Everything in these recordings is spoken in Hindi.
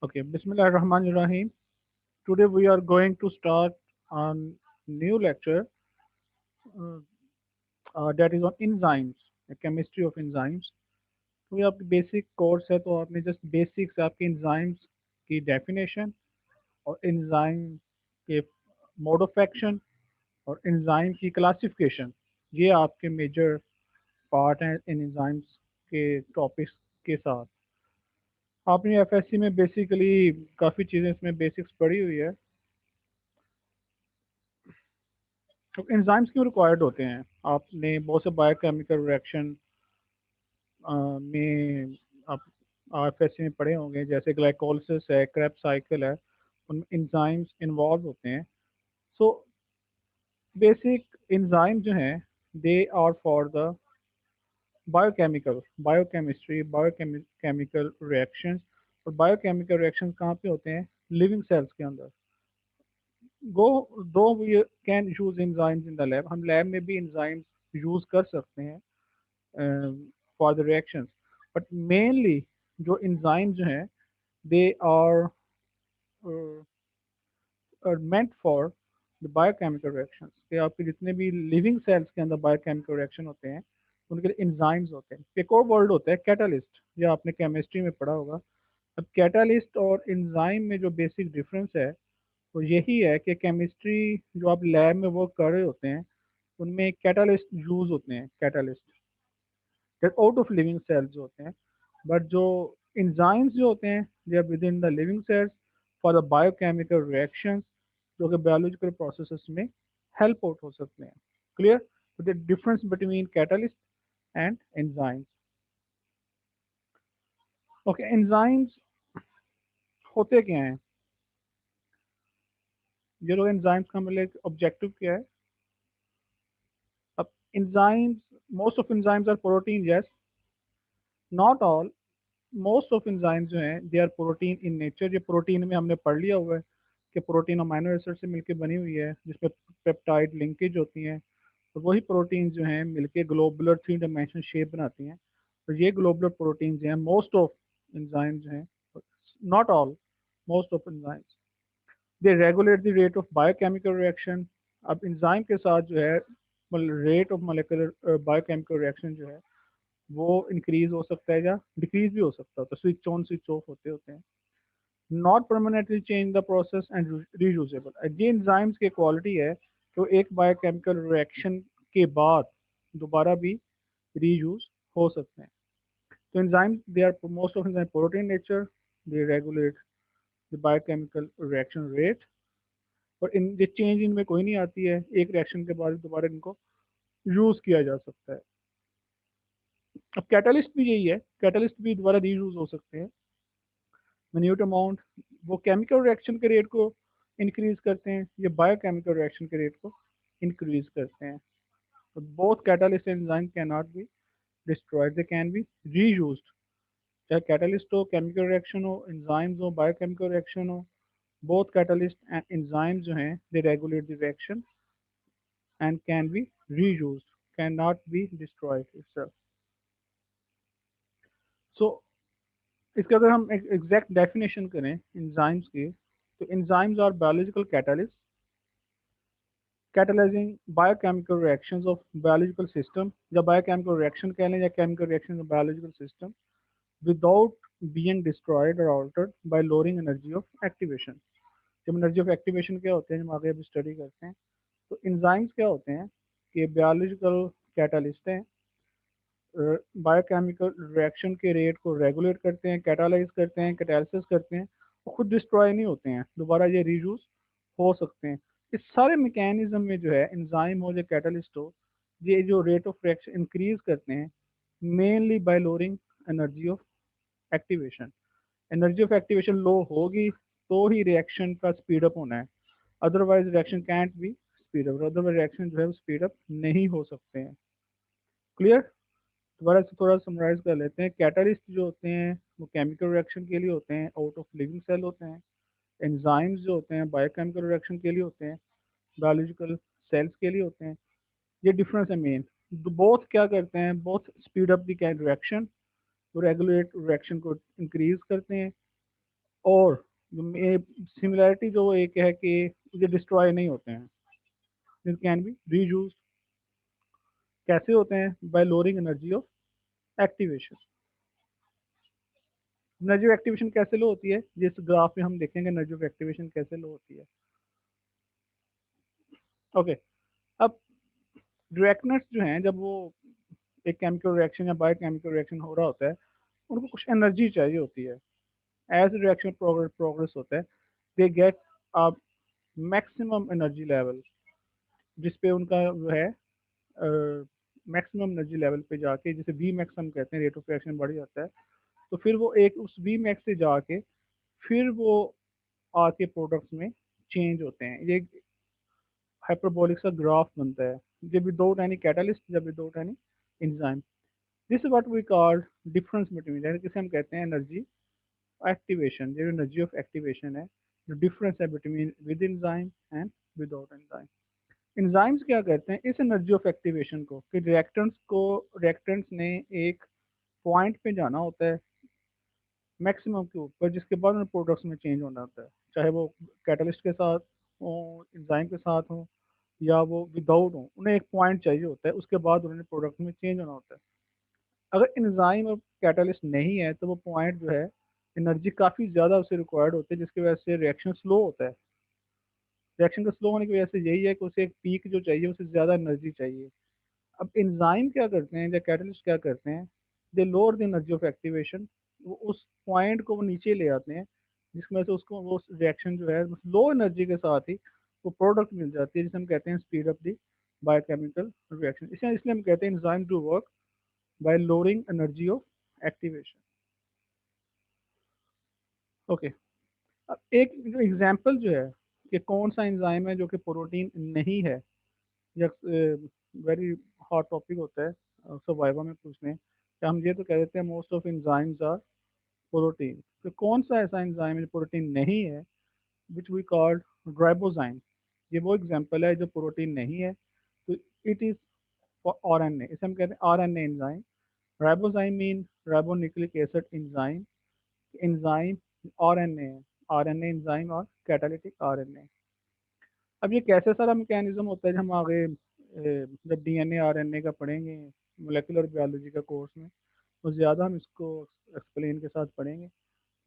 Okay, Bismillahirrahmanirrahim. Today we are going to start a new lecture uh, that is on enzymes, the chemistry of enzymes. तो ये आपकी बेसिक कोर्स है तो आपने जस्ट बेसिक्स आपके enzymes की डेफिनेशन और एंजाइम के मोड ऑफ एक्शन और एंजाइम की क्लासिफिकेशन ये आपके मेजर पार्ट हैं इन एंजाइम्स के टॉपिक्स के साथ। आपने एफएससी में बेसिकली काफ़ी चीज़ें इसमें बेसिक्स पढ़ी हुई है। तो एंजाइम्स क्यों रिक्वायर्ड होते हैं? आपने बहुत से बायोकेमिकल रिएक्शन में आप एफएससी में पढ़े होंगे, जैसे ग्लाइकोलिसिस है, क्रेब्स साइकिल है, उनमें एंजाइम्स इन्वॉल्व होते हैं। सो बेसिक एंजाइम जो हैं they are for the biochemical biochemistry biochemical reactions. और बायोकेमिकल रिएक्शंस कहाँ पे होते हैं? लिविंग सेल्स के अंदर। Go though we can use enzymes in the lab, हम लैब में भी एंजाइम्स यूज कर सकते हैं for the reactions, but mainly जो एंजाइम जो हैं they are meant for the biochemical reactions. कि आपके जितने भी लिविंग सेल्स के अंदर बायोकेमिकल रिएक्शन होते हैं उनके लिए एंजाइम्स होते हैं। एक और वर्ड होता है कैटालिस्ट, जो आपने केमिस्ट्री में पढ़ा होगा। अब कैटालिस्ट और एंजाइम में जो बेसिक डिफरेंस है वो यही है कि केमिस्ट्री जो आप लैब में वर्क कर रहे होते हैं उनमें कैटालिस्ट यूज होते हैं, catalyst out of living cells होते हैं। बट जो इंजाइम्स जो होते हैं they are within the living cells for the biochemical reactions, जो कि बायोलॉजिकल प्रोसेसेस में हेल्प आउट हो सकते हैं। Clear? The difference between catalyst and enzymes. Okay, enzymes होते क्या हैं? ये लोग एंजाइम्स का मतलब ऑब्जेक्टिव क्या है? अब enzymes, most of enzymes are protein, yes, not all. Most of enzymes जो हैं they are protein in nature. ये प्रोटीन में हमने पढ़ लिया हुआ है कि प्रोटीन अमाइनो एसिड से मिलकर बनी हुई है, जिसमें पेप्टाइड लिंकेज होती हैं, और वही प्रोटीन जो हैं मिलके ग्लोबुलर थ्री डायमेंशनल शेप बनाती हैं। तो ये ग्लोबुलर प्रोटीन जो हैं मोस्ट ऑफ एंजाइम्स जो हैं, not all, most of enzymes they regulate the rate of biochemical reaction. अब एंजाइम के साथ जो है rate of molecular biochemical reaction जो है वो इंक्रीज हो सकता है या डिक्रीज भी हो सकता है, तो स्विच ऑन स्विच ऑफ होते होते हैं। Not permanently change the process and reusable. ये एंजाइम्स की क्वालिटी है तो एक बायोकेमिकल रिएक्शन के बाद दोबारा भी रीयूज हो सकते हैं। तो enzyme they are most of enzyme protein nature, they regulate the biochemical reaction rate, और इन ये चेंज इनमें कोई नहीं आती है, एक रिएक्शन के बाद दोबारा इनको यूज किया जा सकता है। अब कैटलिस्ट भी यही है, कैटलिस्ट भी दोबारा रीयूज हो सकते हैं मिन्यूट अमाउंट। वो केमिकल रिएक्शन के रेट को इंक्रीज करते हैं, ये बायोकेमिकल रिएक्शन के रेट को इंक्रीज करते हैं। तो both catalyst and enzyme can not be destroyed, they can be reused. चाहे कैटलिस्ट हो, केमिकल रिएक्शन हो, एंजाइम्स हो, बायोकेमिकल रिएक्शन हो, बोथ कैटलिस्ट एंड एंजाइम्स जो हैं they regulate the reaction and can be reused, can not be destroyed itself. So इसका अगर हम एग्जैक्ट डेफिनेशन करें एंजाइम्स की, तो enzymes are biological catalyst catalyzing biochemical reactions of biological system, या biochemical reaction कह लें या chemical reaction of biological system without being destroyed or altered by lowering energy of activation। जब एनर्जी ऑफ एक्टिवेशन क्या होते हैं, जब आगे अभी स्टडी करते हैं, तो इंजाइम्स क्या होते हैं कि बायोलॉजिकल कैटालिस्ट हैं, बायोकेमिकल रिएक्शन के रेट को रेगुलेट करते हैं, कैटालाइज करते हैं, कैटालिसिस करते हैं। वो खुद डिस्ट्रॉय नहीं होते हैं, दोबारा ये रीयूज हो सकते हैं। इस सारे मैकेनिज्म में जो है एंजाइम हो या कैटालिस्ट हो, ये जो रेट ऑफ रिएक्शन इंक्रीज करते हैं mainly by lowering energy of activation. Energy of activation low होगी तो ही रिएक्शन का स्पीड अप होना है, otherwise reaction can't be speed up, otherwise reaction जो है स्पीड अप नहीं हो सकते हैं। क्लियर? दोबारा से थोड़ा समराइज कर लेते हैं। कैटलिस्ट जो होते हैं वो केमिकल रिएक्शन के लिए होते हैं, आउट ऑफ लिविंग सेल होते हैं। एंजाइम्स जो होते हैं बायोकेमिकल रिएक्शन के लिए होते हैं, बायोलॉजिकल सेल्स के लिए होते हैं। ये डिफरेंस है मेन। बोथ क्या करते हैं? Both speed up the reaction, तो रेगुलेट रिएक्शन को इंक्रीज करते हैं, और सिमिलैरिटी जो एक है कि ये डिस्ट्रॉय नहीं होते हैं, इट कैन बी रीयूज। कैसे होते हैं? Bye lowering energy of activation. Energy of activation कैसे लो होती है, जिस ग्राफ में हम देखेंगे एनर्जी ऑफ एक्टिवेशन कैसे लो होती है। ओके, अब रिएक्टेंट्स जो हैं, जब वो एक केमिकल रिएक्शन या बायोकेमिकल रिएक्शन हो रहा होता है, उनको कुछ एनर्जी चाहिए होती है। एज रिएक्शन प्रोग्रेस होता है, they get a maximum energy level, जिस पे उनका जो है मैक्सिमम एनर्जी लेवल पे जाके, जिसे वी मैक्स हम कहते हैं, रेट ऑफ रिएक्शन बढ़ जाता है। तो फिर वो एक उस वी मैक्स से जाके फिर वो आके प्रोडक्ट्स में चेंज होते हैं। ये हाइपरबोलिक सा ग्राफ बनता है जब विदाउट एनी कैटलिस्ट, जब without any enzyme. This is what we call difference between, जैसे किसे हम कहते हैं एनर्जी एक्टिवेशन। जो एनर्जी ऑफ एक्टिवेशन है, जो डिफरेंस है between with enzyme and without enzyme. Enzymes क्या करते हैं इस एनर्जी ऑफ एक्टिवेशन को, कि रिएक्टेंट्स ने एक पॉइंट पे जाना होता है मैक्सिमम के ऊपर, जिसके बाद उन्हें प्रोडक्ट्स में चेंज होना होता है, चाहे वो कैटलिस्ट के साथ हो, एंजाइम के साथ हो, या वो विदाउट हो। उन्हें एक पॉइंट चाहिए होता है, उसके बाद उन्हें प्रोडक्ट में चेंज होना होता है। अगर एंजाइम और कैटलिस्ट नहीं है तो वो पॉइंट जो है, एनर्जी काफ़ी ज़्यादा उसे रिक्वायर्ड होती है, जिसकी वजह से रिएक्शन स्लो होता है। रिएक्शन का स्लो होने की वजह से यही है कि उसे एक पीक जो चाहिए, उसे ज़्यादा एनर्जी चाहिए। अब एंजाइम क्या करते हैं या कैटलिस्ट क्या करते हैं, they lower the energy of activation. वो उस पॉइंट को वो नीचे ले आते हैं, जिसकी वजह से उसको वो रिएक्शन जो है लो एनर्जी के साथ ही वो प्रोडक्ट मिल जाती है, जिसे हम कहते हैं speed up the biochemical reaction. इसलिए हम कहते हैं enzyme do work by lowering energy of activation. Okay, अब एक जो एग्जांपल जो है कि कौन सा एंजाइम है जो कि प्रोटीन नहीं है, या वेरी हॉट टॉपिक होता है सर्वाइवा में पूछने, कि हम ये तो कह देते हैं most of enzymes are protein. तो कौन सा ऐसा एंजाइम जो प्रोटीन नहीं है, विच वी कॉल्ड राइबोजाइम। ये वो एग्जांपल है जो प्रोटीन नहीं है, तो it is R N A, इसे हम कहते हैं R N A enzyme. Ribozyme mean ribonucleic acid enzyme. Enzyme R N A, R N A enzyme और कैटालिटिक आर एन ए। अब ये कैसे सारा मैकेनिज्म होता है, जब हम आगे जब डीएनए आरएनए का पढ़ेंगे मोलेकुलर बायोलॉजी का कोर्स में, तो ज़्यादा हम इसको एक्सप्लेन के साथ पढ़ेंगे।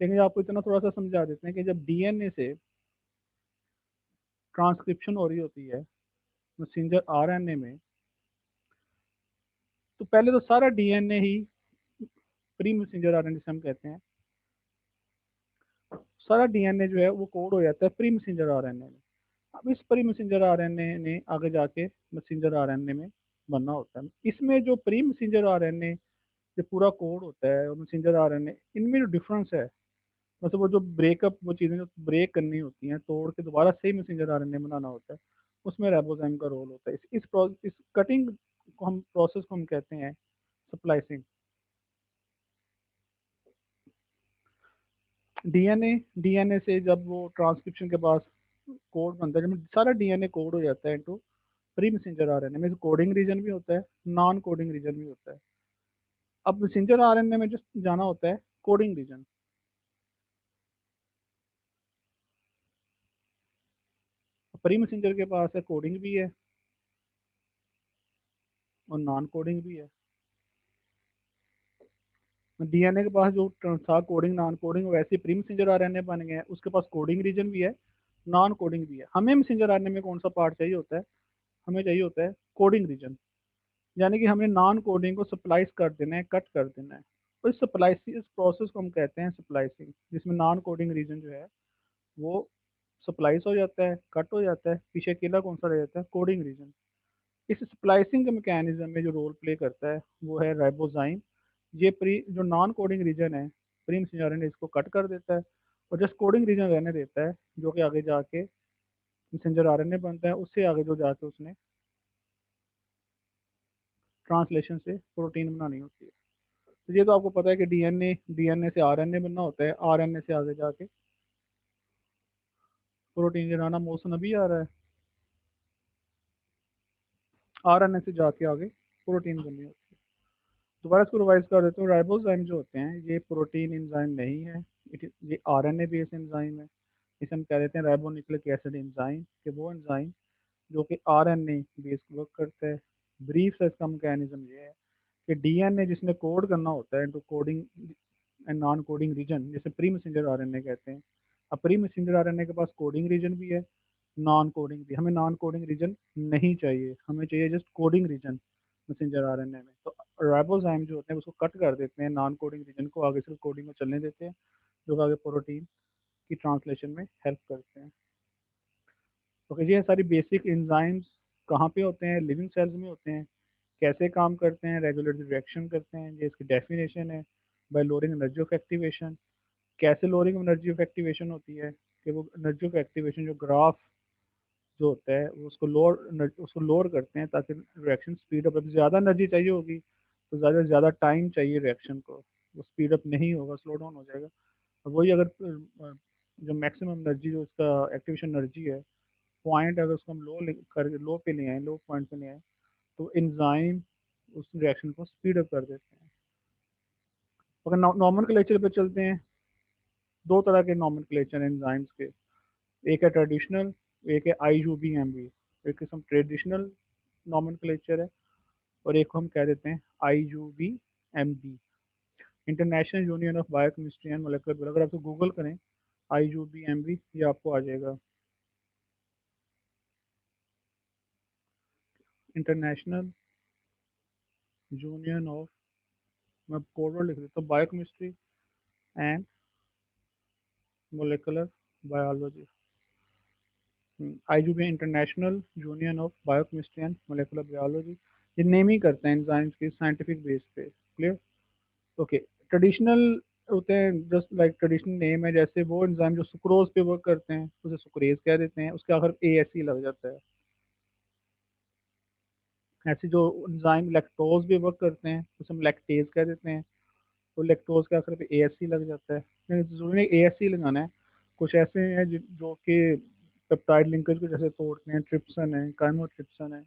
लेकिन आपको इतना थोड़ा सा समझा देते हैं कि जब डीएनए से ट्रांसक्रिप्शन हो रही होती है मैसेंजर आरएनए में, तो पहले तो सारा डीएनए ही प्री मैसेंजर आरएनए जिसे हम कहते हैं, सारा डीएनए जो है वो कोड हो जाता है प्री मैसेंजर आरएनए में। अब इस प्री मैसेंजर आरएनए ने आगे जाके मैसेंजर आरएनए में बनना होता है। इसमें जो प्री मैसेंजर आरएनए जो पूरा कोड होता है और मैसेंजर आरएनए, इनमें जो डिफरेंस है, मतलब वो जो ब्रेकअप, वो चीज़ें जो ब्रेक करनी होती हैं, तोड़ के दोबारा सही मैसेंजर आरएनए बनाना होता है, उसमें राइबोजाइम का रोल होता है। इस कटिंग को हम प्रोसेस को हम कहते हैं स्प्लाइसिंग। डीएनए डीएनए से जब वो ट्रांसक्रिप्शन के बाद कोड बनता है, जब सारा डीएनए कोड हो जाता है इनटू प्री मैसेंजर आरएनए में, कोडिंग रीजन भी होता है, नॉन कोडिंग रीजन भी होता है। अब मैसेंजर आरएनए में जो जाना होता है कोडिंग रीजन, प्री मैसेंजर के पास है कोडिंग भी है और नॉन कोडिंग भी है। डीएनए के पास जो था कोडिंग नॉन कोडिंग, वैसे प्री मैसेंजर आरएनए बन गए हैं, उसके पास कोडिंग रीजन भी है, नॉन कोडिंग भी है। हमें मैसेंजर आरएनए में कौन सा पार्ट चाहिए होता है? हमें चाहिए होता है कोडिंग रीजन, यानी कि हमें नॉन कोडिंग को स्प्लाइस कर देना है, कट कर देना है। तो इस प्रोसेस को हम कहते हैं स्प्लाइसिंग, जिसमें नॉन कोडिंग रीजन जो है वो स्प्लाइस हो जाता है, कट हो जाता है, पीछे अकेला कौन सा रह जाता है? Coding region. इस स्प्लाइसिंग के मैकेनिज्म में जो रोल प्ले करता है वो है राइबोजाइम। ये प्री जो नॉन कोडिंग रीजन है, प्री मैसेंजर आरएनए इसको कट कर देता है और जस्ट कोडिंग रीजन रहने देता है, जो कि आगे जाके मैसेंजर आरएनए बनता है। उससे आगे जो जाके उसने ट्रांसलेशन से प्रोटीन बनानी होती है। तो ये तो आपको पता है कि डीएनए डीएनए से आरएनए बनना होता है, आरएनए से आगे जाके प्रोटीन बनाना। मौसम अभी आ रहा है, आरएनए से जाके आगे प्रोटीन बननी होती है। दोबारा इसको रिवाइज कर देते हूँ। राइबोजाइम जो होते हैं ये प्रोटीन एंजाइम नहीं है, ये आरएनए बेस्ड एंजाइम है। इसे हम कह देते हैं राइबोन्यूक्लिक एसिड एंजाइम, कि वो एंजाइम जो कि आरएनए बेस्ड वर्क करता है। ब्रीफ से इसका मैकेनिज्म ये है कि डीएनए जिसने कोड करना होता है into coding and non coding region, जैसे प्री मैसेंजर आरएनए कहते हैं। अब प्री मैसेंजर आरएनए के पास कोडिंग रीजन भी है, नॉन कोडिंग भी। हमें नॉन कोडिंग रीजन नहीं चाहिए, हमें चाहिए just coding region messenger RNA में। तो राइबोजाइम जो होते हैं उसको कट कर देते हैं, नॉन कोडिंग रीजन को आगे सिर्फ कोडिंग में चलने देते हैं, जो कि आगे प्रोटीन की ट्रांसलेशन में हेल्प करते हैं। ओके जी, ये सारी बेसिक एंजाइम्स कहाँ पे होते हैं? लिविंग सेल्स में होते हैं। कैसे काम करते हैं? रेगुलेटरी रिएक्शन करते हैं, ये इसकी डेफिनेशन है। Bye lowering energy of activation. कैसे लोअरिंग एनर्जी ऑफ एक्टिवेशन होती है? कि वो एनर्जी ऑफ एक्टिवेशन जो ग्राफ जो होता है वो उसको लोअर करते हैं ताकि रिएक्शन स्पीड अप। ज़्यादा एनर्जी चाहिए होगी तो ज़्यादा से ज़्यादा टाइम चाहिए रिएक्शन को, वो स्पीड अप नहीं होगा, स्लो डाउन हो जाएगा। और वही अगर जो मैक्सिमम एनर्जी जो उसका एक्टिवेशन एनर्जी है, पॉइंट अगर उसको हम कर लो पे ले आए, लो पॉइंट पे ले आए, तो एंजाइम उस रिएक्शन को स्पीड अप कर देते हैं। अगर नॉर्मल क्लेचर पे चलते हैं, दो तरह के नॉर्मल क्लेचर एंजाइम्स के। एक है ट्रेडिशनल, एक है IUPAC। एक किस्म ट्रेडिशनल नॉर्मल क्लेचर है और एक को हम कह देते हैं IUPMB, international union of biochemistry and molecular. अगर आप गूगल करें IUPMB, ये आपको आ जाएगा, इंटरनेशनल यूनियन ऑफ, मैं कोड वर्ड लिख देता हूँ, biochemistry and molecular biology. IUP international union of biochemistry and molecular biology. ये नेम ही करते हैं एंजाइम्स की साइंटिफिक बेस पे। क्लियर? ओके। ट्रेडिशनल होते हैं जस्ट लाइक ट्रेडिशनल नेम है, जैसे वो एंजाइम जो सुक्रोज पे वर्क करते हैं उसे सुक्रेज कह देते हैं, उसके आखिर ASE लग जाता है। ऐसे जो एंजाइम लैक्टोज पे वर्क करते हैं उसे हम लैक्टेज कह देते हैं, तो लैक्टोज के आखिर पे ASE लग जाता है। लेकिन जरूरी नहीं ASE लगाना है, कुछ ऐसे हैं जो कि पेप्टाइड लिंकेज को जैसे तोड़ते हैं, ट्रिप्सन है, काइमोट्रिप्सन है,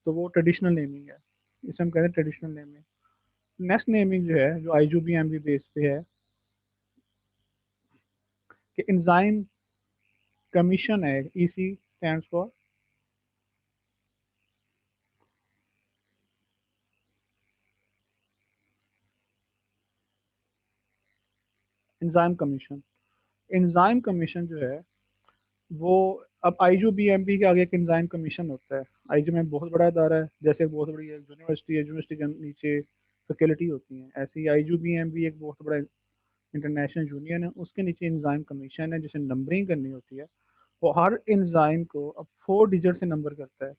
तो वो ट्रेडिशनल नेमिंग है, इसे हम कहते हैं ट्रेडिशनल नेमिंग। नेक्स्ट नेमिंग जो है, जो IUPMB बेस पे है, कि एंजाइम कमीशन है। EC stands for enzyme commission. Enzyme commission जो है वो, अब IUPMB के आगे एक एंजाइम कमीशन होता है। IUPMB बहुत बड़ा इदारा है, जैसे बहुत बड़ी यूनिवर्सिटी है, यूनिवर्सिटी के नीचे फैकल्टी होती हैं, ऐसे ही IUPMB एक बहुत बड़ा इंटरनेशनल यूनियन है, उसके नीचे एंजाइम कमीशन है जिसे नंबरिंग करनी होती है। वो हर एंजाइम को अब 4 डिजिट से नंबर करता है,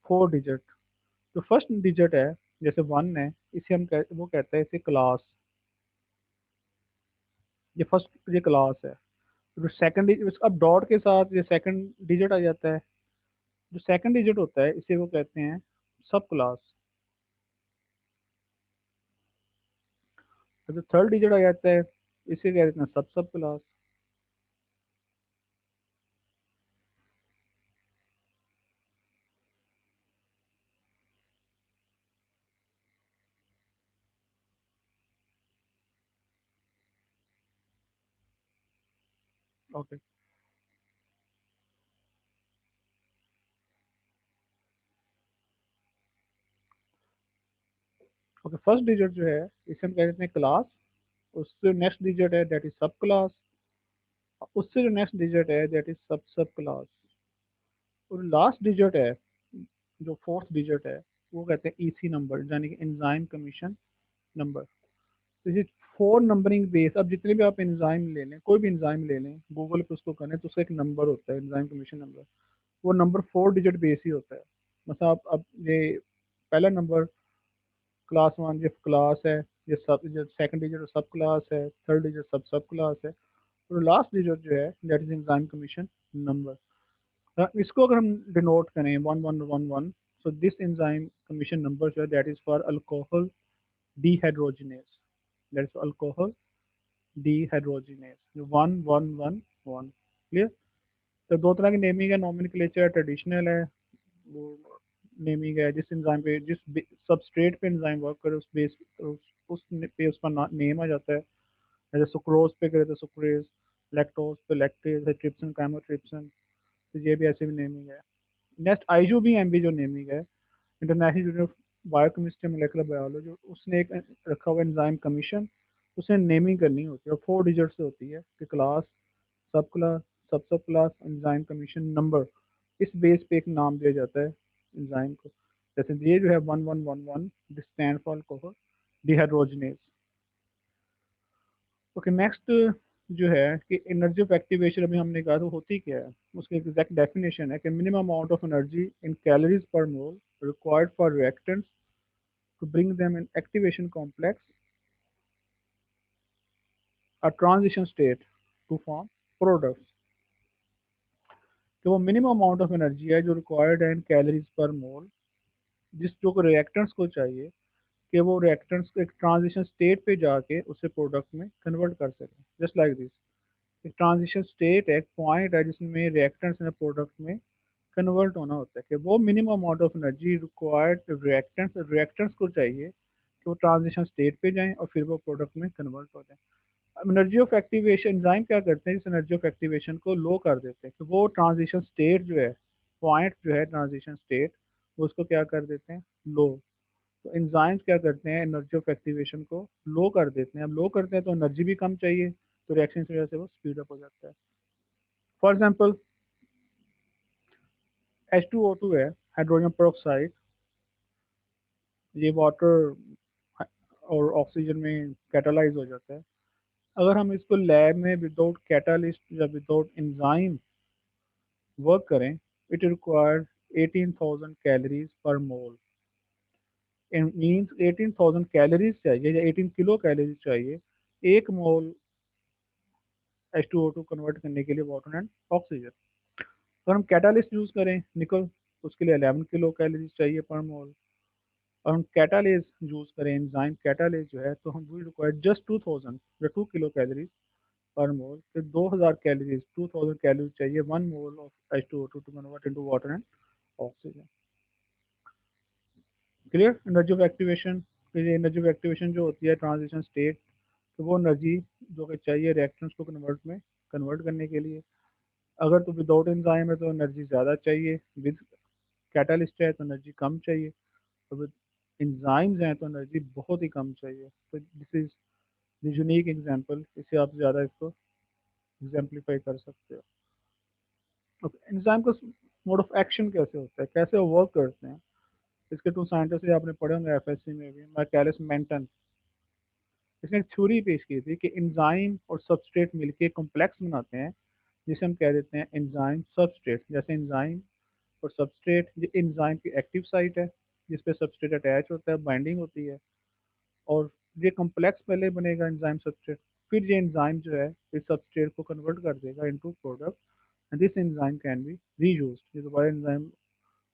4 डिजिट। तो फर्स्ट डिजिट है, जैसे 1 है, इसे वो कहता है इसे क्लास, ये फर्स्ट ये क्लास है। जो सेकंड, अब डॉट के साथ ये सेकंड डिजिट आ जाता है, जो सेकंड डिजिट होता है इसे वो कहते हैं सब क्लास। जो थर्ड डिजिट आ जाता है इसे कह देते हैं सब सब class. Okay. Okay, first digit जो है इसे हम कह देते हैं क्लास, उससे नेक्स्ट डिजिट है दैट इज सब क्लास, उससे जो नेक्स्ट डिजिट है दैट इज सब सब क्लास, और लास्ट डिजिट है जो फोर्थ डिजिट है वो कहते हैं EC नंबर, यानी कि एंजाइम कमीशन नंबर। तो ये 4 नंबरिंग बेस, अब जितने भी आप एंजाइम ले लें, कोई भी एंजाइम ले लें, गूगल पे उसको करें तो उसका एक नंबर होता है, एंजाइम कमीशन नंबर। वो नंबर 4 डिजिट बेस ही होता है। मतलब आप अब ये पहला नंबर क्लास 1 ये क्लास है, ये सब, जो सेकंड डिजिट सब क्लास है, थर्ड डिजिट सब सब क्लास है, और लास्ट डिजिट जो है that is enzyme commission number. इसको अगर हम डिनोट करें 1111, so this enzyme commission number जो है that is for alcohol dehydrogenase, that is alcohol dehydrogenase, 1111। Clear? तो दो तरह की नेमिंग है, नॉमेनक्लेचर ट्रेडिशनल है, वो नेमिंग है जिस एंजाइम पे, जिस सबस्ट्रेट पे एंजाइम वर्क करे उस बेस, उस पे उसका नेम आ जाता है। जैसे सुक्रोज पे करे तो सुक्रेज, लैक्टोज पे लैक्टेज है, ट्रिप्सिन कैमोट्रिप्सिन, तो ये भी ऐसे भी नेमिंग है। नेक्स्ट IUPAC जो नेमिंग है, international union of biochemistry molecular biology, उसने एक रखा हुआ एंजाइम कमीशन, उसे नेमिंग करनी होती है और 4 डिजिट से होती है कि क्लास, सब क्लास, सब क्लास, एंजाइम कमीशन नंबर, इस बेस पे एक नाम दिया जाता है एंजाइम को। जैसे ये जो है 1111, this stand for alcohol dehydrogenase. Okay, next जो है कि एनर्जी ऑफ एक्टिवेशन, अभी हमने कहा तो होती क्या है, उसकी एग्जैक्ट डेफिनेशन है कि minimum amount of energy in calories पर मोल required for reactants to bring them in activation complex, a transition state to form products। तो वो मिनिमम अमाउंट ऑफ एनर्जी है जो रिक्वायर्ड है इन कैलोरीज पर मोल, जिस जो रिएक्टेंट्स को चाहिए कि वो रिएक्टेंट्स को एक ट्रांजिशन स्टेट पे जाके उसे प्रोडक्ट में कन्वर्ट कर सकें। जस्ट लाइक दिस, एक ट्रांजिशन स्टेट एक पॉइंट है जिसमें रिएक्टेंट्स ने प्रोडक्ट में कन्वर्ट होना होता है, कि वो minimum amount of energy required reactants reactants को चाहिए कि वो ट्रांजिशन स्टेट पे जाएं और फिर वो प्रोडक्ट में कन्वर्ट हो जाए। एनर्जी ऑफ एक्टिवेशन, एंजाइम क्या करते हैं, इस एनर्जी ऑफ एक्टिवेशन को लो कर देते हैं, तो वो ट्रांजिशन स्टेट जो है, पॉइंट जो है ट्रांजिशन स्टेट, वो उसको क्या कर देते हैं, लो। तो एंजाइम्स क्या करते हैं, एनर्जी ऑफ एक्टिवेशन को लो कर देते हैं। अब लो करते हैं तो एनर्जी भी कम चाहिए, तो रिएक्शन की वजह से वो स्पीड अप हो जाता है। फॉर एग्जाम्पल H2O2 है, हाइड्रोजन पेरोक्साइड, ये वाटर और ऑक्सीजन में कैटालाइज हो जाता है। अगर हम इसको लैब में विदाउट कैटालिस्ट या विदाउट एंजाइम वर्क करें, इट रिक्वायर्ड 18,000 कैलोरीज पर मोल। मीन्स 18,000 कैलोरीज चाहिए या 18 किलो कैलोरीज चाहिए एक मोल H2O2 कन्वर्ट करने के लिए वाटर एंड ऑक्सीजन। अगर हम कैटालिस्ट यूज़ करें निकल, तो उसके लिए 11 किलो कैलोरीज चाहिए पर मोल। और हम कैटालेज यूज़ करें, एंजाइम कैटालेज जो है, तो हम वी रिक्वायर जस्ट 2000 या 2 किलो कैलोरीज पर मोल। फिर 2000 कैलोरीज, 2000 कैलोरीज चाहिए 1 mole of H2O2 to convert into water and oxygen. Clear. Energy of activation, फिर एनर्जी ऑफ एक्टिवेशन जो होती है ट्रांजिशन स्टेट, तो वो एनर्जी जो कि चाहिए रिएक्शंस को कन्वर्ट करने के लिए। अगर तो विदाउट एंजाइम है तो एनर्जी ज़्यादा चाहिए, विद कैटालिस्ट है तो एनर्जी कम चाहिए, तो विद एंजाइम्स हैं तो एनर्जी बहुत ही कम चाहिए। तो this is the unique example, इससे आप ज़्यादा इसको एग्जाम्पलीफाई कर सकते हो। एंजाइम का मोड ऑफ एक्शन कैसे होता है, कैसे वो वर्क करते हैं, इसके 2 साइंटिस्ट आपने पढ़े होंगे FSC में भी, माइकलिस मेंटन। इसने एक थ्योरी पेश की थी कि एंजाइम और सबस्ट्रेट मिलके कॉम्प्लेक्स बनाते हैं, जिसे हम कह देते हैं एंजाइम सबस्ट्रेट। जैसे एंजाइम और सबस्ट्रेट, ये एंजाइम की एक्टिव साइट है जिस पे सबस्ट्रेट अटैच होता है, बाइंडिंग होती है, और ये कॉम्प्लेक्स पहले बनेगा एंजाइम सबस्ट्रेट, फिर ये एंजाइम जो है इस सबस्ट्रेट को कन्वर्ट कर देगा into product, and this enzyme can be reused. ये दोबारा एंजाइम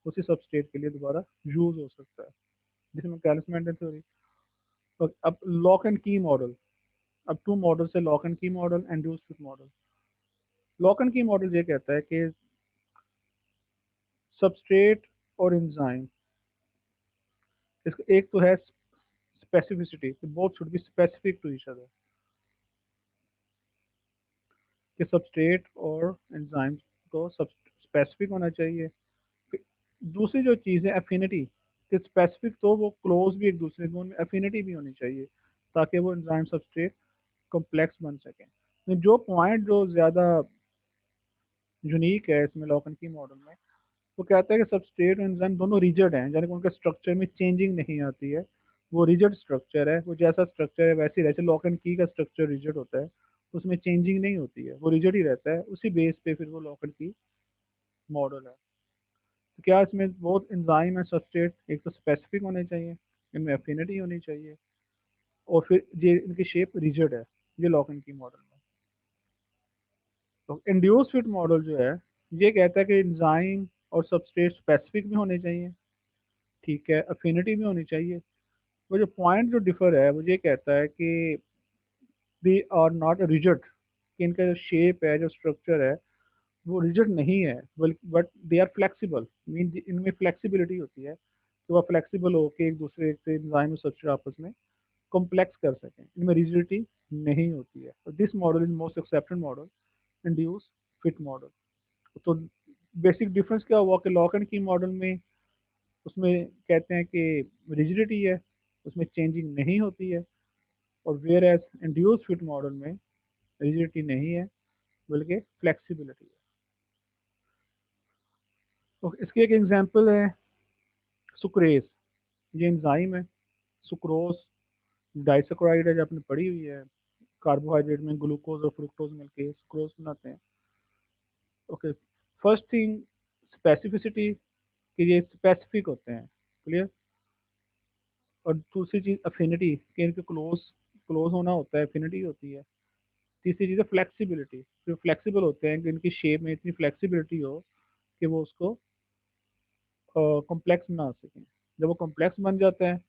उसी सबस्ट्रेट के लिए दोबारा यूज हो सकता है, जिसमें कैल्समेंटन थ्योरी। तो अब लॉक एंड की मॉडल, अब 2 मॉडल है, लॉक एंड की model, induced fit model. Lock and की मॉडल ये कहता है कि सबस्ट्रेट और एंजाइम, इसका एक तो है specificity, both should be specific to each other, कि सबस्ट्रेट और एंजाइम को सब स्पेसिफिक होना चाहिए। फिर दूसरी जो चीज़ है एफिनिटी, कि स्पेसिफिक तो वो क्लोज भी एक दूसरे को, उनमें एफिनिटी भी होनी चाहिए ताकि वो एंजाइम सबस्ट्रेट कॉम्प्लेक्स बन सकें। तो जो पॉइंट जो ज़्यादा यूनिक है इसमें लॉकन की मॉडल में, वो कहता है कि सबस्ट्रेट और एंजाइम दोनों रिजिड हैं, यानी कि उनके स्ट्रक्चर में चेंजिंग नहीं आती है, वो रिजिड स्ट्रक्चर है, वो जैसा स्ट्रक्चर है वैसे ही रहता है। लॉक एंड की का स्ट्रक्चर रिजिड होता है, उसमें चेंजिंग नहीं होती है, वो रिजिड ही रहता है, उसी बेस पे फिर वो लॉक एंड की मॉडल है। तो क्या इसमें बहुत एंजाइम है सबस्ट्रेट, एक तो स्पेसिफिक होने चाहिए, इनमें एफिनिटी होनी चाहिए, और फिर ये इनकी शेप रिजिड है, ये लॉक एंड की मॉडल में। तो इंड्यूस फिट मॉडल जो है, ये कहता है कि एंजाइम और सबस्ट्रेट स्पेसिफिक भी होने चाहिए, ठीक है, अफिनिटी भी होनी चाहिए। वो जो पॉइंट जो डिफर है वो ये कहता है कि दे आर नॉट रिजिड, कि इनका जो शेप है, जो स्ट्रक्चर है, वो रिजिड नहीं है, but they are flexible, mean इनमें फ्लेक्सिबिलिटी होती है, तो वह फ्लेक्सिबल होकर एक दूसरे से एंजाइम और सबस्ट्रेट आपस में कॉम्प्लेक्स कर सकें, इनमें रिजिडिटी नहीं होती है। तो this model is most accepted model, induce fit model. तो बेसिक डिफरेंस क्या हुआ कि लॉक एंड की मॉडल में उसमें कहते हैं कि रिजिडिटी है, उसमें चेंजिंग नहीं होती है, और whereas induced fit model में रिजिडिटी नहीं है बल्कि फ्लेक्सिबिलिटी है। तो इसकी एक एग्जांपल है सुक्रेज। ये एंजाइम है, सुक्रोज डाइसक्राइड है जो आपने पढ़ी हुई है, कार्बोहाइड्रेट में ग्लूकोज और फ्रुक्टोज मिलके सुक्रोज बनाते हैं। ओके, फर्स्ट थिंग स्पेसिफिसिटी, कि ये स्पेसिफिक होते हैं, क्लियर। और दूसरी चीज अफिनिटी, कि इनके क्लोज क्लोज होना होता है, अफिनिटी होती है। तीसरी चीज़ है फ्लेक्सिबिलिटी, जो फ्लेक्सिबल होते हैं कि इनकी शेप में इतनी फ्लेक्सिबिलिटी हो कि वो उसको कॉम्प्लेक्स बना सकें। जब वो कॉम्प्लेक्स बन जाता है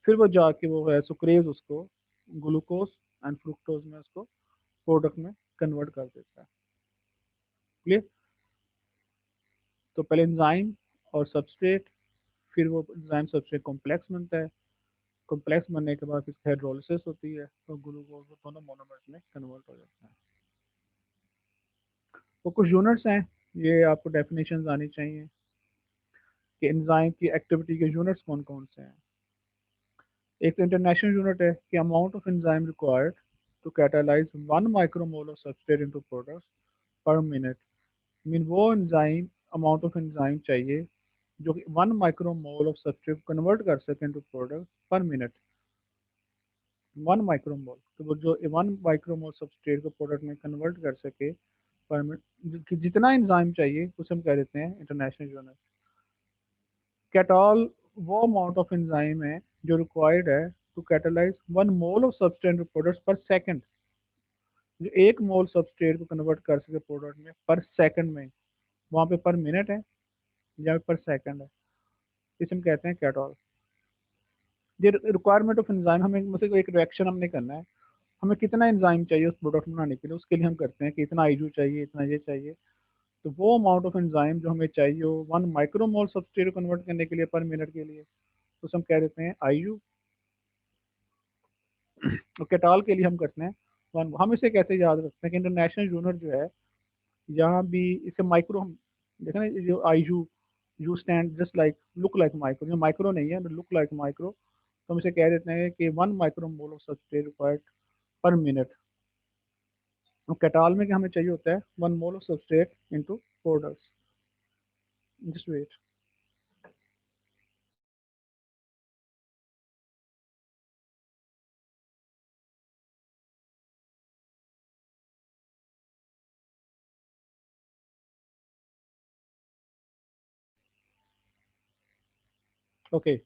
फिर वो जाके वो है सुक्रेज उसको ग्लूकोज एंड फ्रुक्टोज में उसको प्रोडक्ट में कन्वर्ट कर देता है, क्लियर। तो पहले एंजाइम और सबस्ट्रेट, फिर वो एंजाइम सबस्ट्रेट कॉम्प्लेक्स बनता है, कॉम्प्लेक्स बनने के बाद फिर हाइड्रोलिसिस होती है, तो ग्लूकोज वो दोनों मोनोमर्स में कन्वर्ट हो जाता है। तो कुछ यूनिट्स हैं, ये आपको डेफिनेशन आनी चाहिए कि एंजाइम की एक्टिविटी के यूनिट्स कौन कौन से हैं। एक तो इंटरनेशनल यूनिट है कि amount of enzyme required to catalyse 1 micromole of substrate into products per minute. Mean वो एंजाइम, अमाउंट ऑफ एंजाइम चाहिए जो कि 1 माइक्रोमोल ऑफ सबस्ट्रेट कन्वर्ट कर सके इनटू प्रोडक्ट पर मिनट। 1 माइक्रोमोल, तो वो जो 1 माइक्रोमोल सबस्ट्रेट को प्रोडक्ट में कन्वर्ट कर सके पर मिनट, जितना एंजाइम चाहिए उसे हम कह देते हैं इंटरनेशनल यूनिट। कैटॉल वो अमाउंट ऑफ एंजाइम है जो रिक्वायर्ड है to catalyse 1 mole of substrate products per second, जो 1 मोल सबस्ट्रेट को कन्वर्ट कर सके प्रोडक्ट में पर सेकंड में। वहाँ पे पर मिनट है या पर सेकंड है, इसे हम कहते हैं कैटॉल। ये रिक्वायरमेंट ऑफ एंजाइम, हमें मतलब एक रिएक्शन हमने करना है, हमें कितना एंजाइम चाहिए उस प्रोडक्ट बनाने के लिए, उसके लिए हम करते हैं कि इतना आईजू चाहिए, इतना ये चाहिए। तो वो अमाउंट ऑफ एंजाइम जो हमें चाहिए हो 1 माइक्रोमोल सबस्ट्रेट को कन्वर्ट करने के लिए पर मिनट के लिए, तो उसे हम कह देते हैं आईयू। तो कैटाल के लिए हम करते हैं वन। हम इसे कैसे याद रखते हैं कि इंटरनेशनल यूनिट जो है, यहाँ भी इसे माइक्रो हम देखें ना, ये जो I U stand just like look like micro, जो माइक्रो नहीं है लुक लाइक माइक्रो, तो हम इसे कह देते हैं कि 1 micro mole of substrate required per minute. तो कैटाल में क्या हमें चाहिए होता है 1 mole of substrate into products. Just wait. Okay,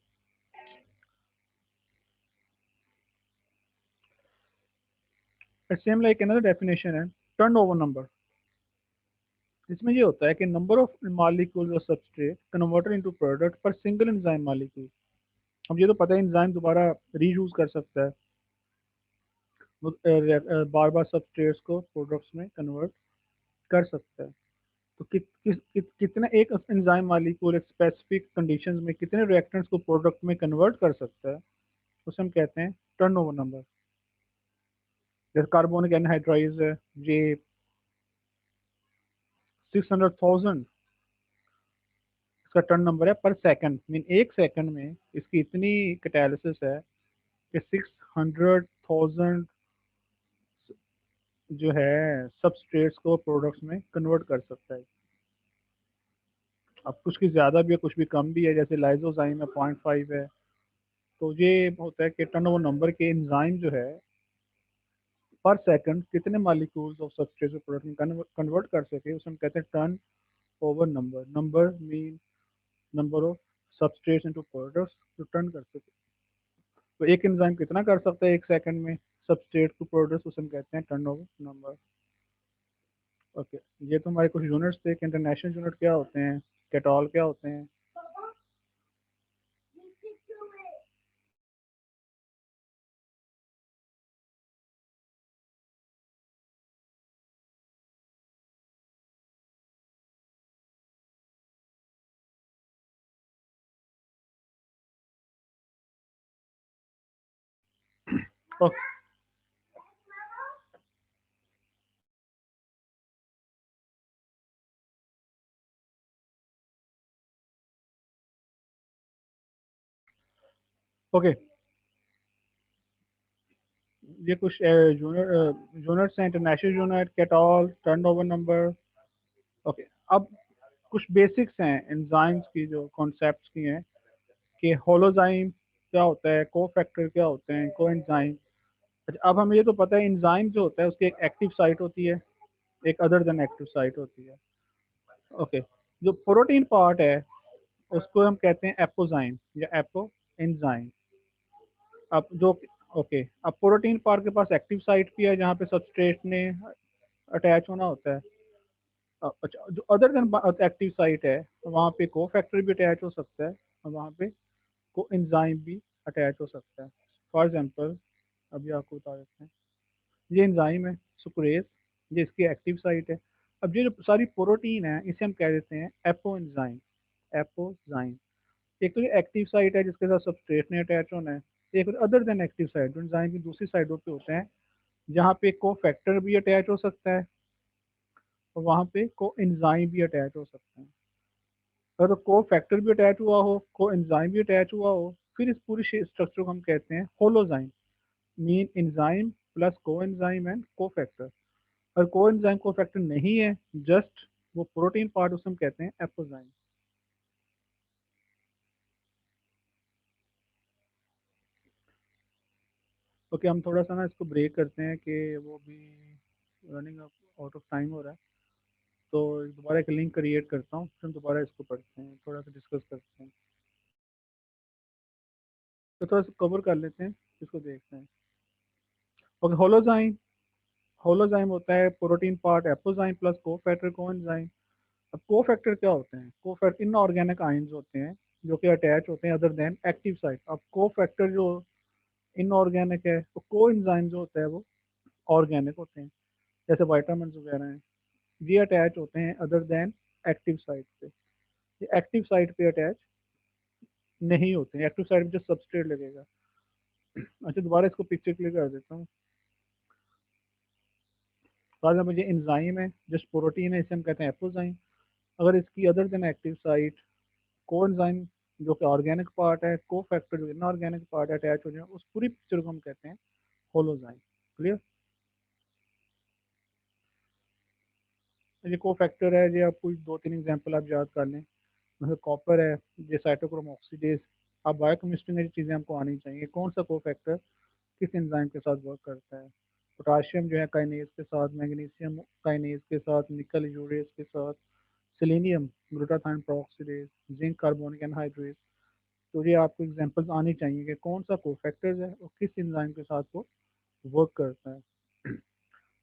same like another definition है टर्नओवर नंबर। इसमें ये होता है कि number of molecules of substrate converted into product per single enzyme molecule. अब ये तो पता है एंजाइम दोबारा रीयूज कर सकता है, वो बार बार सबस्ट्रेट्स को प्रोडक्ट्स में कन्वर्ट कर सकता है। तो कितने एक एंजाइम मॉलिक्यूल एक स्पेसिफिक कंडीशंस में कितने रिएक्टेंट्स को प्रोडक्ट में कन्वर्ट कर सकता है, उसे हम कहते हैं टर्नओवर नंबर। जैसे कार्बोनिक एनहाइड्राइड है, ये 600,000 इसका टर्न नंबर है पर सेकंड। मीन एक सेकंड में इसकी इतनी कैटालिसिस है कि 600,000 जो है सबस्ट्रेट्स को प्रोडक्ट्स में कन्वर्ट कर सकता है। अब कुछ की ज़्यादा भी है, कुछ भी कम भी है, जैसे लाइजोजाइम है 0.5 है। तो ये होता है कि टर्नओवर नंबर के एंजाइम जो है पर सेकंड कितने मॉलिक्यूल्स ऑफ सबस्ट्रेट प्रोडक्ट में कन्वर्ट कर सके, उसे हम कहते हैं turn over number. Number mean number of substrates into products जो टर्न कर सके। तो एक एंजाइम कितना कर सकता है एक सेकंड में सबस्ट्रेट टू प्रोडक्ट्स, उसे हम कहते हैं टर्न ओवर नंबर। ओके, ये तो हमारे कुछ यूनिट्स थे कि इंटरनेशनल यूनिट क्या होते हैं, कैटॉल क्या होते हैं। ओके ओके, ये कुछ यूनिट्स हैं, international unit, katal, turnover number. Okay, अब कुछ बेसिक्स हैं एंजाइम्स की जो कॉन्सेप्ट्स की हैं कि होलोजाइम क्या होता है, को फैक्टर क्या होते हैं, को एंजाइम। अच्छा, अब हमें ये तो पता है एंजाइम जो होता है उसकी एक एक्टिव साइट होती है, एक अदर देन एक्टिव साइट होती है। ओके, जो प्रोटीन पार्ट है उसको हम कहते हैं एपोजाइम या एपो एंजाइम। अब जो ओके, अब प्रोटीन पार्ट के पास एक्टिव साइट भी है जहाँ पे सबस्ट्रेट ने अटैच होना होता है। अच्छा, जो अदर देन एक्टिव साइट है वहाँ पे को फैक्टर भी अटैच हो सकता है और वहाँ पे को एंजाइम भी अटैच हो सकता है। फॉर एग्जांपल, अभी आपको बता देते हैं, ये एंजाइम है सुक्रेज, ये इसकी एक्टिव साइट है। अब ये जो सारी प्रोटीन है इसे हम कह देते हैं एपो एंजाइम, एपोजाइम। एक तो ये एक्टिव साइट है जिसके साथ सबस्ट्रेट ने अटैच होना है, एक अदर देन एक्टिव साइट जो एंजाइम की दूसरी साइडों पे होते हैं जहाँ पे को फैक्टर भी अटैच हो सकता है और वहाँ पे को एंजाइम भी अटैच हो सकते हैं। अगर को फैक्टर भी अटैच हुआ हो, को एंजाइम भी अटैच हुआ हो, फिर इस पूरी स्ट्रक्चर को हम कहते हैं होलोजाइम। मीन एंजाइम प्लस को एंजाइम एंड को फैक्टर। अगर को एंजाइम को फैक्टर नहीं है, जस्ट वो प्रोटीन पार्ट, उसे हम कहते हैं एपोजाइम। ओके, हम थोड़ा सा ना इसको ब्रेक करते हैं कि वो भी रनिंग आउट ऑफ टाइम हो रहा है। तो दोबारा एक लिंक क्रिएट करता हूँ, फिर हम दोबारा इसको पढ़ते हैं, थोड़ा सा डिस्कस करते हैं। तो थोड़ा सा कवर कर लेते हैं, इसको देखते हैं। ओके, होलोजाइम। होलोजाइम होता है प्रोटीन पार्ट एपोजाइम प्लस को फैक्टर को एंजाइम। अब को फैक्टर क्या होते हैं? को फैक्टर इनऑर्गेनिक आयंस होते हैं जो कि अटैच होते हैं अदर देन एक्टिव साइट। अब को फैक्टर जो इनऑर्गेनिक है, तो को एंजाइम जो होता है वो ऑर्गेनिक होते हैं, जैसे वाइटामिन वगैरह हैं, ये अटैच होते हैं अदर देन एक्टिव साइट पे। ये एक्टिव साइट पे अटैच नहीं होते हैं, एक्टिव साइट पे जो सबस्ट्रेट लगेगा। अच्छा, दोबारा इसको पिक्चर क्लियर कर देता हूँ। फॉर मुझे एंजाइम है, जस्ट प्रोटीन है, इसे हम कहते हैं एपोजाइम। अगर इसकी अदर देन एक्टिव साइट को एंजाइम जो कि ऑर्गेनिक पार्ट है, को फैक्टर जो इनऑर्गेनिक पार्ट है अटैच हो जाए, उस पूरी पिक्चर को हम कहते हैं होलोजाइम। क्लियर? ये को फैक्टर है, ये आप कोई दो तीन एग्जांपल आप याद कर लें। मतलब कॉपर है, ये साइटोक्रोम ऑक्सीडेज। अब बायोकेमिस्ट्री में ये चीज़ें हमको आनी चाहिए, कौन सा को फैक्टर किस एंजाइम के साथ वर्क करता है। पोटाशियम जो है काइनेज के साथ, मैग्नीशियम काइनेज के साथ, निकल यूरेज के साथ, selenium glutathione peroxidase, zinc carbonic anhydrase. तो ये आपको एग्जांपल्स आनी चाहिए कि कौन सा को फैक्टर्स है और किस एंजाइम के साथ वो वर्क करता है।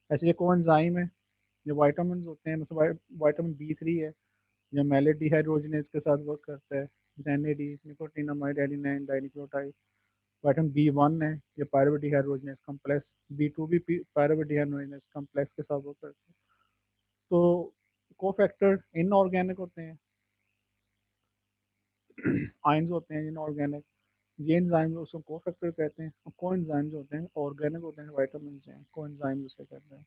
ऐसे ये को एंजाइम है, जो वाइटामिन होते हैं, मतलब वाइटामिन बी 3 है, जो मेलेट डिहाइड्रोजिनेज के साथ वर्क करता है, NAD, nicotinamide, adenine dinucleotide. Vitamin B 1 है, ये पायरुवेट डिहाइड्रोजिनेज कॉम्प्लेक्स। बी 2 भी पायरुवेट डिहाइड्रोजिनेज कॉम्प्लेक्स के साथ वर्क करते हैं। तो कोफैक्टर इनऑर्गेनिक होते हैं, आयंस होते हैं इनऑर्गेनिक। ये एंजाइम उसको कोफैक्टर कहते हैं, और को एंजाइम्स होते हैं ऑर्गेनिक होते हैं, विटामिन हैं, को एंजाइम उसे कहते हैं।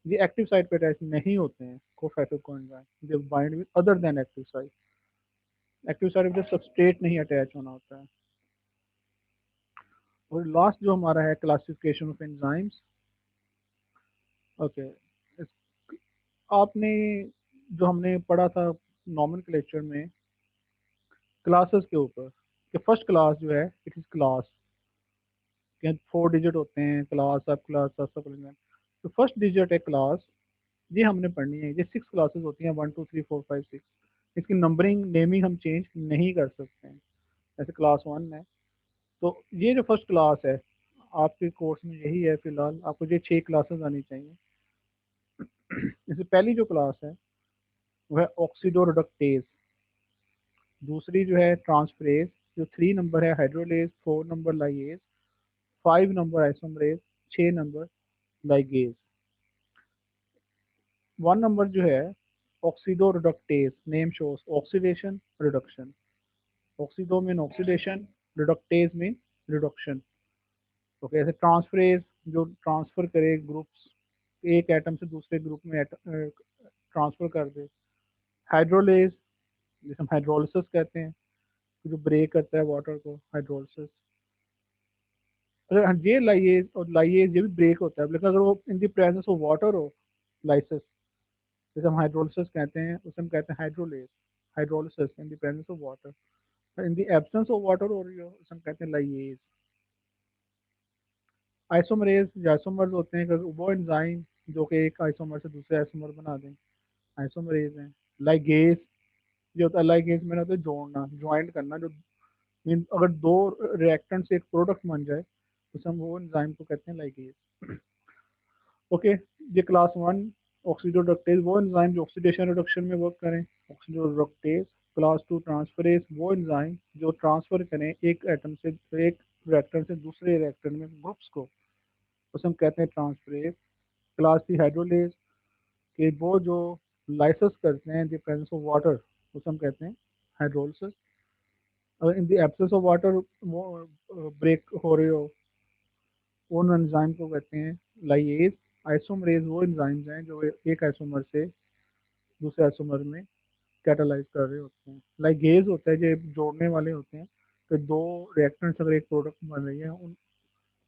ये एक्टिव साइट पे अटैच नहीं होते हैं, कोफैक्टर को enzyme, they bind with other than active site. Active site पे सबस्ट्रेट नहीं अटैच होना होता है। और लास्ट जो हमारा है क्लासिफिकेशन ऑफ एंजाइम्स। ओके, आपने जो हमने पढ़ा था नॉमेनक्लेचर में क्लासेस के ऊपर, कि फर्स्ट क्लास जो है इट इज क्लास, के 4 डिजिट होते हैं, क्लास, सब क्लास, सब क्लास। तो फर्स्ट डिजिट है क्लास, ये हमने पढ़नी है। ये 6 क्लासेस होती हैं, 1 2 3 4 5 6। इसकी नंबरिंग नेमिंग हम चेंज नहीं कर सकते हैं। जैसे क्लास 1 है, तो ये जो फर्स्ट क्लास है आपके कोर्स में यही है फिलहाल, आपको ये 6 क्लासेस आनी चाहिए। इससे पहली जो क्लास है वो है ऑक्सीडोरिडक्टेज, दूसरी जो है ट्रांसफरेज, जो 3 नंबर है hydrolase, 4 number lyase, 5 number isomerase, 6 number ligase. 1 number जो है oxidoreductase, name shows oxidation reduction. Oxido mean oxidation, reductase mean reduction. Okay, ऐसे ट्रांसफरेज जो ट्रांसफर करे ग्रुप्स, एक एटम से दूसरे ग्रुप में ट्रांसफर कर दे। हाइड्रोलेज जिसे हम हाइड्रोलिसिस कहते हैं, जो ब्रेक करता है वाटर को, हाइड्रोलिसिस। अगर ये लाइएज और लाइएज ये भी ब्रेक होता है, लेकिन अगर वो in the presence of water हो, लाइसिस जैसे हम हाइड्रोलिसिस कहते हैं, उसे हम कहते हैं hydrolase. Hydrolysis in the presence of water, in the absence of water हो रही हो, उसे हम कहते हैं लाइएज। आइसोमरेज जो आइसोमर्स होते हैं, वो एंजाइम जो कि एक आइसोमर से दूसरे आइसोमर बना दें, आइसोमरेज हैं। लाइगेज जो होता है, लाइगेज में होता है जोड़ना, ज्वाइंट करना, जो मीन अगर दो रिएक्टेंट से एक प्रोडक्ट बन जाए, तो हम वो एंजाइम को कहते हैं लाइगेज। ओके, ये क्लास वन ऑक्सीडोरेडक्टेज, वो एंजाइम जो ऑक्सीडेशन रिडक्शन में वर्क करें, ऑक्सीडोरेडक्टेज। क्लास टू ट्रांसफरेज, वो एंजाइम जो ट्रांसफर करें एक एटम से, एक रिएक्टर से दूसरे रिएक्टर में ग्रुप्स को, उसे हम कहते हैं ट्रांसफरेज। क्लास थ्री हाइड्रोलेज के वो जो लाइसिस करते हैं द प्रेजेंस ऑफ वाटर, उसे हम कहते हैं हाइड्रोलिसिस। अगर in the absence of water break हो रहे हो, उन एंजाइम को कहते हैं लाइएज। आइसोमरेज वो एंजाइम्स हैं जो एक आइसोमर से दूसरे आइसोमर में कैटालाइज कर रहे होते हैं। लाइगेज होता है जो जोड़ने वाले होते हैं, तो दो रिएक्टेंट्स अगर एक प्रोडक्ट बन रही है, उन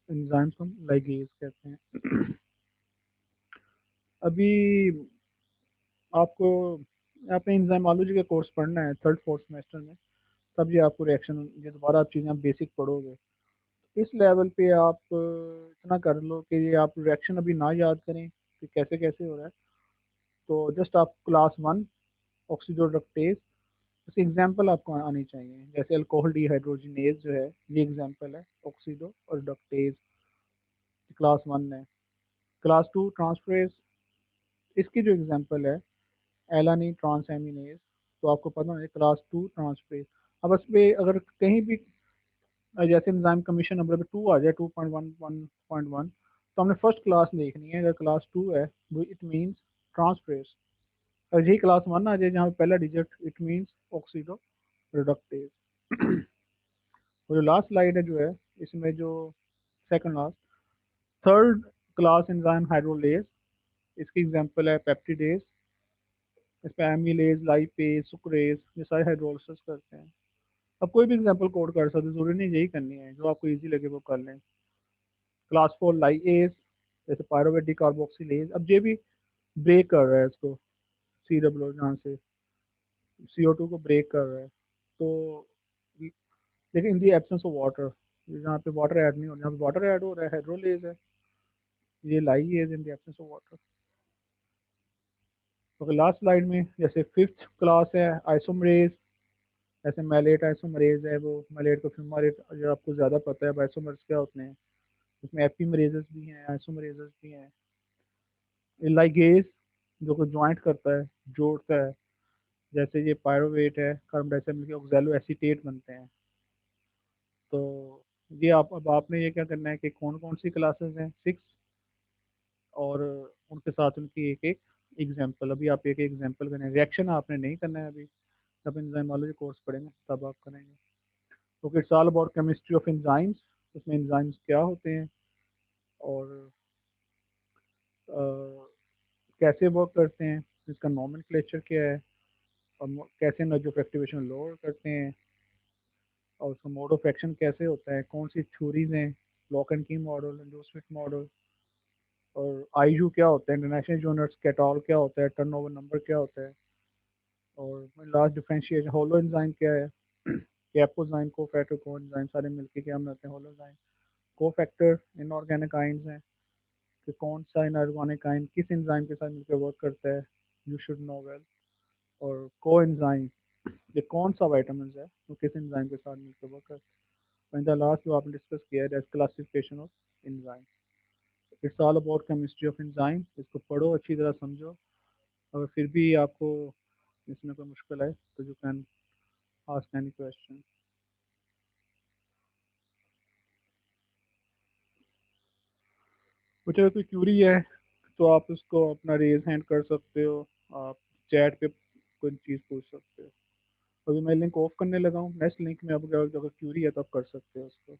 एंजाइम्स को हम लाइगेज कहते हैं। अभी आपको आपने एंजाइमोलॉजी का कोर्स पढ़ना है थर्ड फोर्थ सेमेस्टर में, तब ये आपको रिएक्शन, ये दोबारा आप चीज़ें आप बेसिक पढ़ोगे। इस लेवल पे आप इतना कर लो कि ये आप रिएक्शन अभी ना याद करें कि कैसे कैसे हो रहा है, तो जस्ट आप क्लास वन ऑक्सीडोरेडक्टेज, उसकी एग्जांपल आपको आनी चाहिए। जैसे अल्कोहल डिहाइड्रोजिनेज जो है, ये एग्जांपल है ऑक्सीडो और डक्टेज, क्लास वन है। क्लास टू ट्रांसफरेज, इसकी जो एग्जांपल है एलानी ट्रांसएमिनेज, तो आपको पता है क्लास टू ट्रांसफरेज। अब इस पे अगर कहीं भी जैसे एंजाइम कमीशन नंबर पे टू आ जाए, 2.1.1.1, तो हमने फर्स्ट क्लास देखनी है। अगर क्लास टू है, वो इट मीन्स ट्रांसफरेज। और यही क्लास वन आ जाए जहाँ पे पहला digit, it means oxido reductase. वो जो लास्ट स्लाइड है जो है, इसमें जो second last, third class enzyme hydrolase, इसकी एग्जांपल है पेप्टिडेज। इसमें एमिलेज, लाइपेज, सुक्रेज, ये सारे हाइड्रोलिसिस करते हैं। अब कोई भी एग्जांपल कोड कर सकते, जरूरी नहीं यही करनी है, जो आपको इजी लगे वो कर लें। क्लास फोर लाइएज, जैसे पायरोवेट डी कार्बोक्सिलेज, अब ये भी ब्रेक कर रहा है इसको, सी डब्ल्यू जहाँ से CO2 को ब्रेक कर रहा है। तो लेकिन इन दी एब्सेंस ऑफ वाटर, जहाँ पे वाटर ऐड नहीं हो रहा, जहाँ पे वाटर ऐड हो रहा है हाइड्रोलेज है, ये lyase in the absence of water. तो लास्ट स्लाइड में जैसे फिफ्थ क्लास है आइसोमरेज, ऐसे मैलेट आइसोमरेज है, वो मैलेट को फ्यूमारेट, जो आपको ज़्यादा पता है अब आइसोमर्स क्या होते हैं, उसमें एपीमरेजेस भी हैं, आइसोमरेजेस भी हैं। लाइगेज जो को ज्वाइंट करता है, जोड़ता है, जैसे ये पायरोवेट है, कार्बन डाइऑक्साइड मिलकर ऑक्सैलो एसीटेट बनते हैं। तो ये आप, अब आपने ये क्या करना है कि कौन कौन सी क्लासेस हैं, सिक्स, और उनके साथ उनकी एक एक एग्जाम्पल, अभी आप एक एग्जाम्पल करें। रिएक्शन आपने नहीं करना है अभी, जब एंजाइमोलॉजी कोर्स पढ़ेंगे तब आप करेंगे। तो it's all about chemistry of enzymes, उसमें एंजाइम्स क्या होते हैं और अ, कैसे वर्क करते हैं, इसका नॉमेनक्लेचर क्या है, और कैसे नोजो एक्टिवेशन लोअर करते हैं, और उसका मोड ऑफ एक्शन कैसे होता है, कौन सी थ्योरीज हैं, लॉक एंड की मॉडल, इंडोस्मिथ मॉडल, और आईयू क्या होता है, इंटरनेशनल यूनिट्स, कैटॉल क्या होता है, टर्नओवर नंबर क्या होता है, और लास्ट डिफरेंशिएशन होलो एंजाइम क्या है, कैपोजाइम, कोफैक्टर, कोएंजाइम, सारे मिलके क्या बनाते हैं होलोजाइम। कोफैक्टर इनऑर्गेनिक आइंस हैं, कि कौन सा इनऑर्गेनिक आइन किस एंजाइम के साथ मिलकर वर्क करता है, यू शुड नो वेल। और को एंजाइम, ये कौन सा वाइटामिन है वो किस एंजाइम के साथ मिलकर वर्क करता है। एंड द लास्ट जो आपने डिस्कस किया है, that's classification of enzyme. It's all about chemistry of enzyme, इसको पढ़ो, अच्छी तरह समझो। अगर फिर भी आपको इसमें कोई मुश्किल है तो you can ask any question. कुछ अगर कोई क्यूरी है तो आप उसको अपना रेज हैंड कर सकते हो, आप चैट पे कोई चीज़ पूछ सकते हो। अभी मैं लिंक ऑफ करने लगा हूँ, नेक्स्ट लिंक में आप अगर क्यूरी है तो आप कर सकते हो उसको।